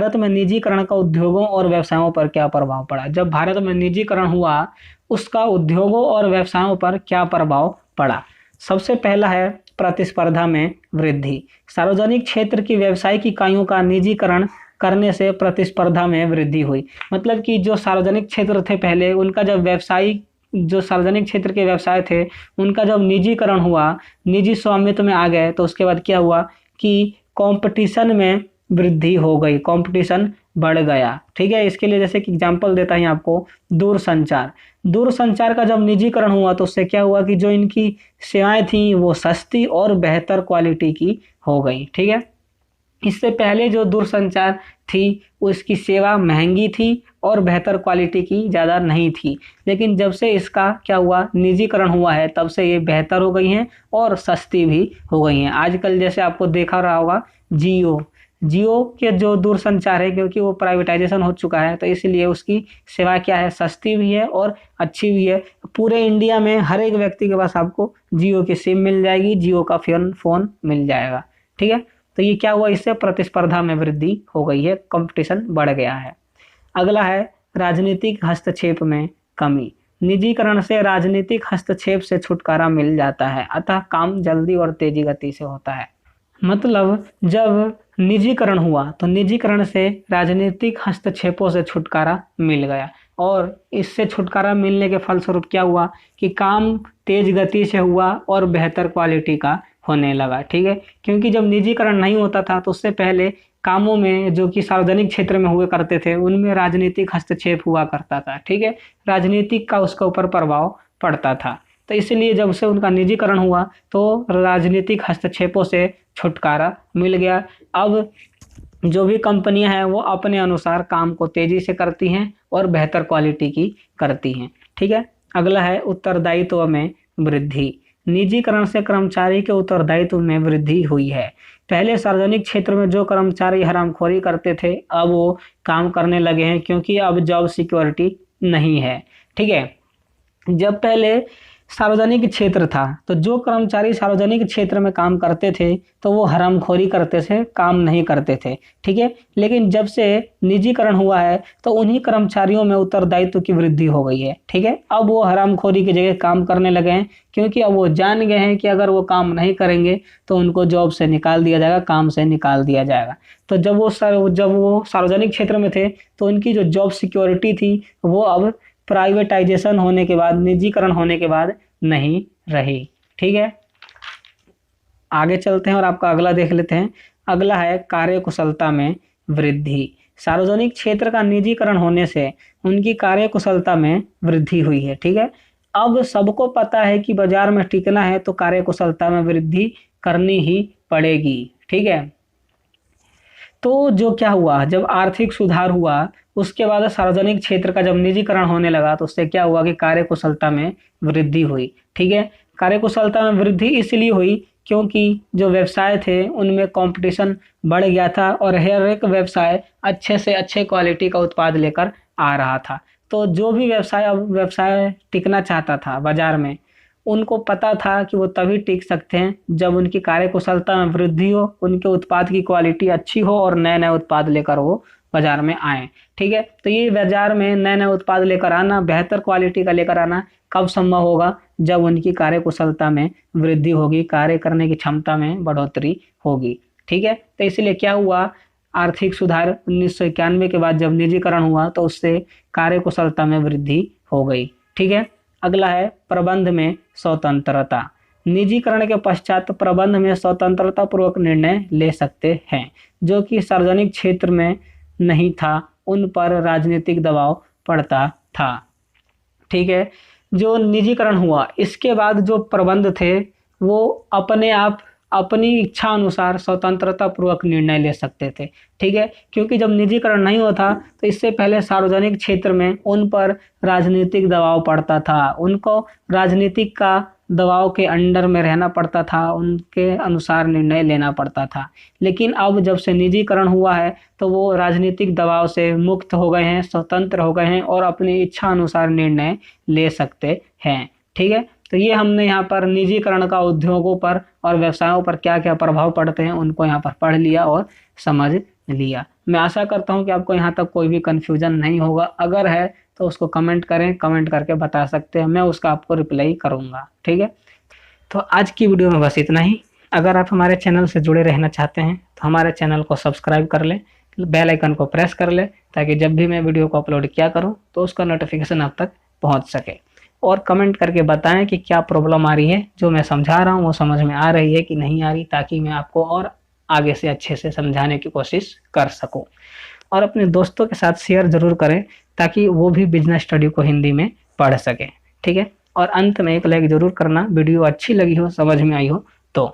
भारत में निजीकरण का उद्योगों और व्यवसायों पर क्या प्रभाव पड़ा। जब भारत में निजीकरण हुआ उसका उद्योगों और व्यवसायों पर क्या प्रभाव पड़ा। सबसे पहला है प्रतिस्पर्धा में वृद्धि। सार्वजनिक क्षेत्र की व्यावसायिक इकाइयों का निजीकरण करने से प्रतिस्पर्धा में वृद्धि हुई। मतलब कि जो सार्वजनिक क्षेत्र थे पहले, उनका जब व्यवसायिक जो सार्वजनिक क्षेत्र के व्यवसाय थे उनका जब निजीकरण हुआ, निजी स्वामित्व में आ गए, तो उसके बाद क्या हुआ कि कंपटीशन में वृद्धि हो गई, कंपटीशन बढ़ गया। ठीक है, इसके लिए जैसे कि एग्जांपल देता है आपको, दूरसंचार। दूरसंचार का जब निजीकरण हुआ तो उससे क्या हुआ कि जो इनकी सेवाएं थी वो सस्ती और बेहतर क्वालिटी की हो गई। ठीक है, इससे पहले जो दूरसंचार थी उसकी सेवा महंगी थी और बेहतर क्वालिटी की ज़्यादा नहीं थी, लेकिन जब से इसका क्या हुआ निजीकरण हुआ है तब से ये बेहतर हो गई हैं और सस्ती भी हो गई हैं। आजकल जैसे आपको देखा रहा होगा जियो, जियो के जो दूरसंचार है, क्योंकि वो प्राइवेटाइजेशन हो चुका है तो इसलिए उसकी सेवा क्या है, सस्ती भी है और अच्छी भी है। पूरे इंडिया में हर एक व्यक्ति के पास आपको जियो की सिम मिल जाएगी, जियो का फोन मिल जाएगा। ठीक है, तो ये क्या हुआ, इससे प्रतिस्पर्धा में वृद्धि हो गई है, कंपटीशन बढ़ गया है। अगला है राजनीतिक हस्तक्षेप में कमी। निजीकरण से राजनीतिक हस्तक्षेप से छुटकारा मिल जाता है, अतः काम जल्दी और तेजी गति से होता है। मतलब जब निजीकरण हुआ तो निजीकरण से राजनीतिक हस्तक्षेपों से छुटकारा मिल गया, और इससे छुटकारा मिलने के फलस्वरूप क्या हुआ कि काम तेज गति से हुआ और बेहतर क्वालिटी का होने लगा। ठीक है, क्योंकि जब निजीकरण नहीं होता था तो उससे पहले कामों में जो कि सार्वजनिक क्षेत्र में हुए करते थे उनमें राजनीतिक हस्तक्षेप हुआ करता था। ठीक है, राजनीतिक का उसके ऊपर प्रभाव पड़ता था, तो इसलिए जब से उनका निजीकरण हुआ तो राजनीतिक हस्तक्षेपों से छुटकारा मिल गया। अब जो भी कंपनियां हैं वो अपने अनुसार काम को तेजी से करती हैं और बेहतर क्वालिटी की करती हैं। ठीक है, अगला है उत्तरदायित्व में वृद्धि। निजीकरण से कर्मचारी के उत्तरदायित्व में वृद्धि हुई है। पहले सार्वजनिक क्षेत्र में जो कर्मचारी हरामखोरी करते थे अब वो काम करने लगे हैं, क्योंकि अब जॉब सिक्योरिटी नहीं है। ठीक है, जब पहले सार्वजनिक क्षेत्र था तो जो कर्मचारी सार्वजनिक क्षेत्र में काम करते थे तो वो हरामखोरी करते थे, काम नहीं करते थे। ठीक है, लेकिन जब से निजीकरण हुआ है तो उन्हीं कर्मचारियों में उत्तरदायित्व की वृद्धि हो गई है। ठीक है, अब वो हरामखोरी की जगह काम करने लगे हैं, क्योंकि अब वो जान गए हैं कि अगर वो काम नहीं करेंगे तो उनको जॉब से निकाल दिया जाएगा, काम से निकाल दिया जाएगा। तो जब वो सार्वजनिक क्षेत्र में थे तो उनकी जो जॉब सिक्योरिटी थी वो अब प्राइवेटाइजेशन होने के बाद, निजीकरण होने के बाद नहीं रही। ठीक है, आगे चलते हैं और आपका अगला देख लेते हैं। अगला है कार्यकुशलता में वृद्धि। सार्वजनिक क्षेत्र का निजीकरण होने से उनकी कार्यकुशलता में वृद्धि हुई है। ठीक है, अब सबको पता है कि बाजार में टिकना है तो कार्यकुशलता में वृद्धि करनी ही पड़ेगी। ठीक है, तो जो क्या हुआ, जब आर्थिक सुधार हुआ उसके बाद सार्वजनिक क्षेत्र का जब निजीकरण होने लगा तो उससे क्या हुआ कि कार्यकुशलता में वृद्धि हुई। ठीक है, कार्यकुशलता में वृद्धि इसलिए हुई क्योंकि जो व्यवसाय थे उनमें कंपटीशन बढ़ गया था और हर एक व्यवसाय अच्छे से अच्छे क्वालिटी का उत्पाद लेकर आ रहा था। तो जो भी व्यवसाय टिकना चाहता था बाजार में, उनको पता था कि वो तभी टिक सकते हैं जब उनकी कार्यकुशलता में वृद्धि हो, उनके उत्पाद की क्वालिटी अच्छी हो और नए नए उत्पाद लेकर वो बाजार में आए। ठीक है, तो ये बाजार में नए नए उत्पाद लेकर आना, बेहतर क्वालिटी का लेकर आना कब संभव होगा, जब उनकी कार्यकुशलता में वृद्धि होगी, कार्य करने की क्षमता में बढ़ोतरी होगी। ठीक है, तो इसलिए क्या हुआ, आर्थिक सुधार 1991 के बाद जब निजीकरण हुआ तो उससे कार्यकुशलता में वृद्धि हो गई। ठीक है, अगला है प्रबंध में स्वतंत्रता। निजीकरण के पश्चात प्रबंध में स्वतंत्रता पूर्वक निर्णय ले सकते हैं, जो कि सार्वजनिक क्षेत्र में नहीं था, उन पर राजनीतिक दबाव पड़ता था। ठीक है, जो निजीकरण हुआ इसके बाद जो प्रबंध थे वो अपने आप अपनी इच्छा अनुसार स्वतंत्रता पूर्वक निर्णय ले सकते थे। ठीक है, क्योंकि जब निजीकरण नहीं होता तो इससे पहले सार्वजनिक क्षेत्र में उन पर राजनीतिक दबाव पड़ता था, उनको राजनीतिक का दबाव के अंडर में रहना पड़ता था, उनके अनुसार निर्णय लेना पड़ता था। लेकिन अब जब से निजीकरण हुआ है तो वो राजनीतिक दबाव से मुक्त हो गए हैं, स्वतंत्र हो गए हैं और अपनी इच्छा अनुसार निर्णय ले सकते हैं। ठीक है, तो ये हमने यहाँ पर निजीकरण का उद्योगों पर और व्यवसायों पर क्या क्या प्रभाव पड़ते हैं उनको यहाँ पर पढ़ लिया और समझ लिया। मैं आशा करता हूँ कि आपको यहाँ तक कोई भी कन्फ्यूजन नहीं होगा। अगर है तो उसको कमेंट करें, कमेंट करके बता सकते हैं, मैं उसका आपको रिप्लाई करूँगा। ठीक है, तो आज की वीडियो में बस इतना ही। अगर आप हमारे चैनल से जुड़े रहना चाहते हैं तो हमारे चैनल को सब्सक्राइब कर लें, बेल आइकन को प्रेस कर लें, ताकि जब भी मैं वीडियो को अपलोड किया करूं तो उसका नोटिफिकेशन आप तक पहुंच सके। और कमेंट करके बताएं कि क्या प्रॉब्लम आ रही है, जो मैं समझा रहा हूं वो समझ में आ रही है कि नहीं आ रही, ताकि मैं आपको और आगे से अच्छे से समझाने की कोशिश कर सकूं। और अपने दोस्तों के साथ शेयर जरूर करें, ताकि वो भी बिजनेस स्टडी को हिंदी में पढ़ सके। ठीक है, और अंत में एक लाइक जरूर करना, वीडियो अच्छी लगी हो, समझ में आई हो तो।